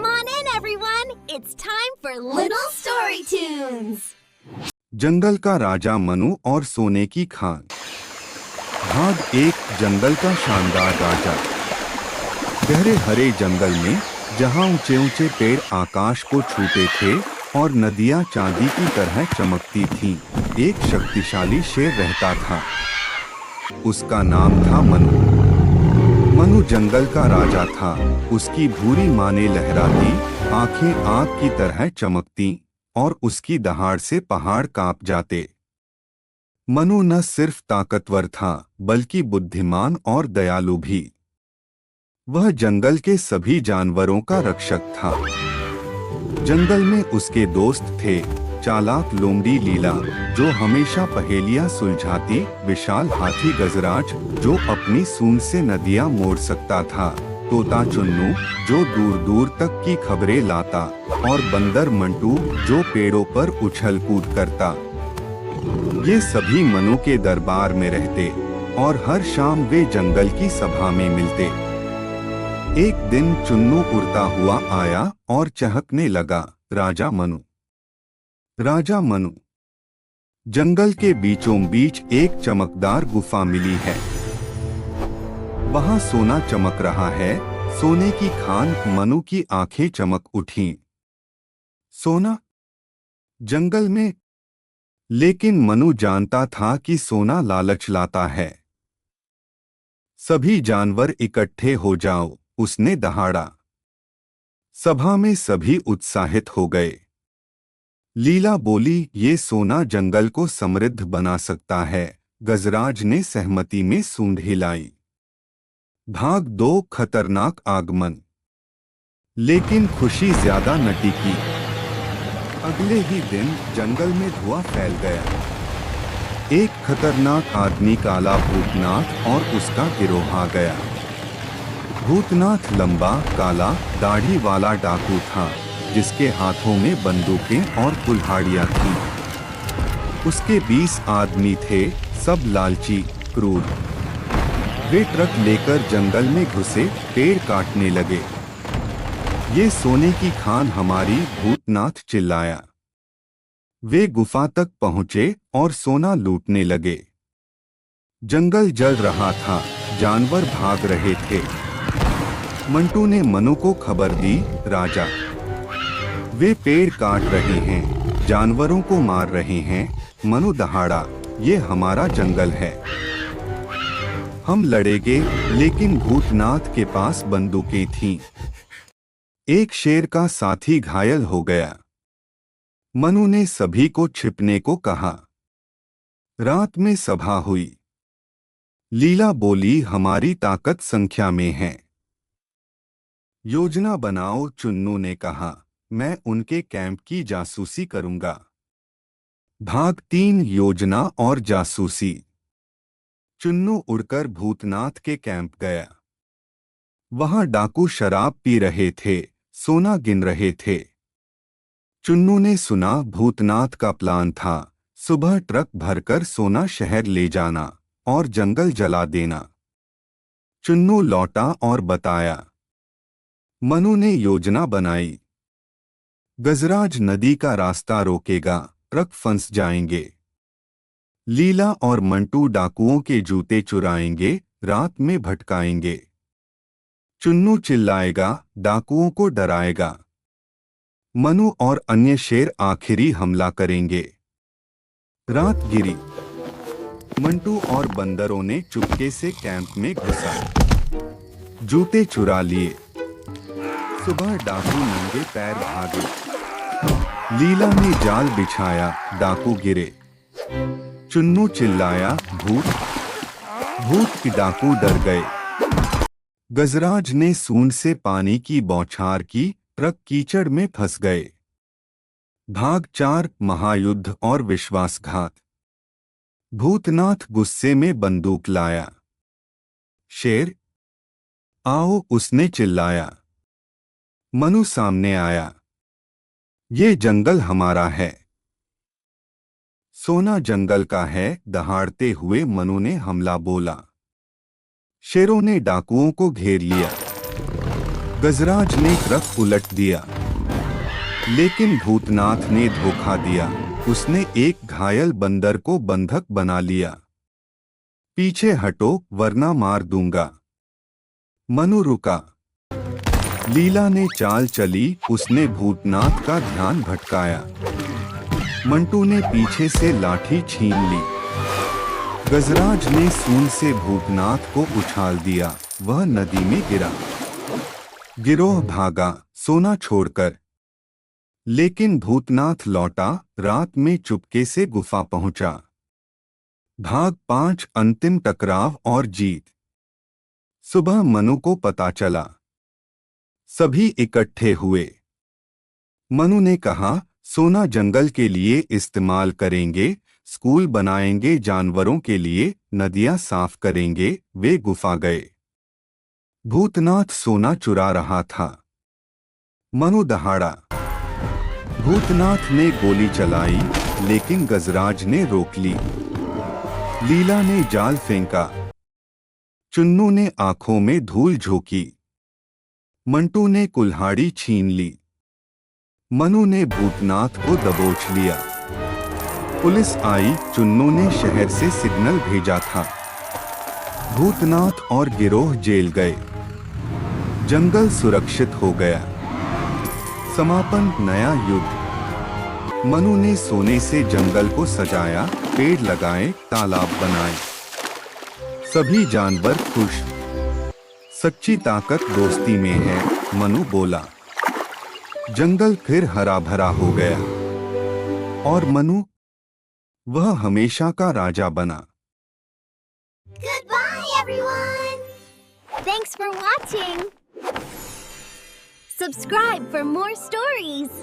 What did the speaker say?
Come on in, everyone. It's time for Little Story Tunes. जंगल का राजा मनु और सोने की खान। भाग एक। जंगल का शानदार राजा। गहरे हरे जंगल में जहाँ ऊंचे ऊंचे पेड़ आकाश को छूते थे और नदियाँ चांदी की तरह चमकती थीं, एक शक्तिशाली शेर रहता था। उसका नाम था मनु। मनु जंगल का राजा था। उसकी भूरी माने लहराती, आंखें आग की तरह चमकती और उसकी दहाड़ से पहाड़ कांप जाते। मनु न सिर्फ ताकतवर था बल्कि बुद्धिमान और दयालु भी। वह जंगल के सभी जानवरों का रक्षक था। जंगल में उसके दोस्त थे चालाक लोमड़ी लीला जो हमेशा पहेलियां सुलझाती, विशाल हाथी गजराज जो अपनी सूंड से नदियां मोड़ सकता था, तोता चुन्नू जो दूर दूर तक की खबरें लाता और बंदर मंटू जो पेड़ों पर उछल कूद करता। ये सभी मनु के दरबार में रहते और हर शाम वे जंगल की सभा में मिलते। एक दिन चुन्नू उड़ता हुआ आया और चहकने लगा, राजा मनु। राजा मनु, जंगल के बीचों बीच एक चमकदार गुफा मिली है। वहां सोना चमक रहा है। सोने की खान। मनु की आंखें चमक उठीं। सोना? जंगल में? लेकिन मनु जानता था कि सोना लालच लाता है। सभी जानवर इकट्ठे हो जाओ, उसने दहाड़ा। सभा में सभी उत्साहित हो गए। लीला बोली, ये सोना जंगल को समृद्ध बना सकता है। गजराज ने सहमति में सूंड हिलाई। भाग दो। खतरनाक आगमन। लेकिन खुशी ज्यादा न टिकी। अगले ही दिन जंगल में धुआं फैल गया। एक खतरनाक आदमी काला भूतनाथ और उसका गिरोह आ गया। भूतनाथ लंबा, काला, दाढ़ी वाला डाकू था जिसके हाथों में बंदूकें और कुल्हाड़ियां थीं। उसके 20 आदमी थे, सब लालची, क्रूर। वे ट्रक लेकर जंगल में घुसे, पेड़ काटने लगे। ये सोने की खान हमारी, भूतनाथ चिल्लाया। वे गुफा तक पहुंचे और सोना लूटने लगे। जंगल जल रहा था, जानवर भाग रहे थे। मंटू ने मनु को खबर दी, राजा, वे पेड़ काट रहे हैं, जानवरों को मार रहे हैं। मनु दहाड़ा, ये हमारा जंगल है, हम लड़ेंगे। लेकिन भूतनाथ के पास बंदूकें थीं। एक शेर का साथी घायल हो गया। मनु ने सभी को छिपने को कहा। रात में सभा हुई। लीला बोली, हमारी ताकत संख्या में है। योजना बनाओ, चुन्नू ने कहा। मैं उनके कैंप की जासूसी करूंगा। भाग 3। योजना और जासूसी। चुन्नू उड़कर भूतनाथ के कैंप गया। वहां डाकू शराब पी रहे थे, सोना गिन रहे थे। चुन्नू ने सुना भूतनाथ का प्लान था सुबह ट्रक भरकर सोना शहर ले जाना और जंगल जला देना। चुन्नू लौटा और बताया। मनु ने योजना बनाई। गजराज नदी का रास्ता रोकेगा, ट्रक फंस जाएंगे। लीला और मंटू डाकुओं के जूते चुराएंगे, रात में भटकाएंगे। चुन्नू चिल्लाएगा, डाकुओं को डराएगा। मनु और अन्य शेर आखिरी हमला करेंगे। रात गिरी। मंटू और बंदरों ने चुपके से कैंप में घुसा, जूते चुरा लिए। सुबह डाकू नंगे पैर भागे। लीला ने जाल बिछाया, डाकू गिरे। चुन्नू चिल्लाया, भूत भूत की। डाकू डर गए। गजराज ने सूंड से पानी की बौछार की, ट्रक कीचड़ में फंस गए। भाग 4। महायुद्ध और विश्वासघात। भूतनाथ गुस्से में बंदूक लाया। शेर, आओ, उसने चिल्लाया। मनु सामने आया। ये जंगल हमारा है। सोना जंगल का है, दहाड़ते हुए मनु ने हमला बोला। शेरों ने डाकुओं को घेर लिया। गजराज ने ट्रक उलट दिया, लेकिन भूतनाथ ने धोखा दिया। उसने एक घायल बंदर को बंधक बना लिया। पीछे हटो वरना मार दूंगा। मनु रुका। लीला ने चाल चली, उसने भूतनाथ का ध्यान भटकाया। मंटू ने पीछे से लाठी छीन ली। गजराज ने सूंड से भूतनाथ को उछाल दिया, वह नदी में गिरा। गिरोह भागा सोना छोड़कर, लेकिन भूतनाथ लौटा। रात में चुपके से गुफा पहुंचा। भाग 5 अंतिम टकराव और जीत। सुबह मनु को पता चला। सभी इकट्ठे हुए। मनु ने कहा, सोना जंगल के लिए इस्तेमाल करेंगे, स्कूल बनाएंगे, जानवरों के लिए नदियां साफ करेंगे। वे गुफा गए। भूतनाथ सोना चुरा रहा था। मनु दहाड़ा। भूतनाथ ने गोली चलाई, लेकिन गजराज ने रोक ली। लीला ने जाल फेंका। चुन्नू ने आंखों में धूल झोंकी। मंटू ने कुल्हाड़ी छीन ली। मनु ने भूतनाथ को दबोच लिया। पुलिस आई। चुन्नू ने शहर से सिग्नल भेजा था। भूतनाथ और गिरोह जेल गए। जंगल सुरक्षित हो गया। समापन, नया युद्ध। मनु ने सोने से जंगल को सजाया, पेड़ लगाए, तालाब बनाए। सभी जानवर खुश। सच्ची ताकत दोस्ती में है, मनु बोला। जंगल फिर हरा भरा हो गया। और मनु, वह हमेशा का राजा बना। Goodbye, everyone! Thanks for watching! Subscribe for more stories!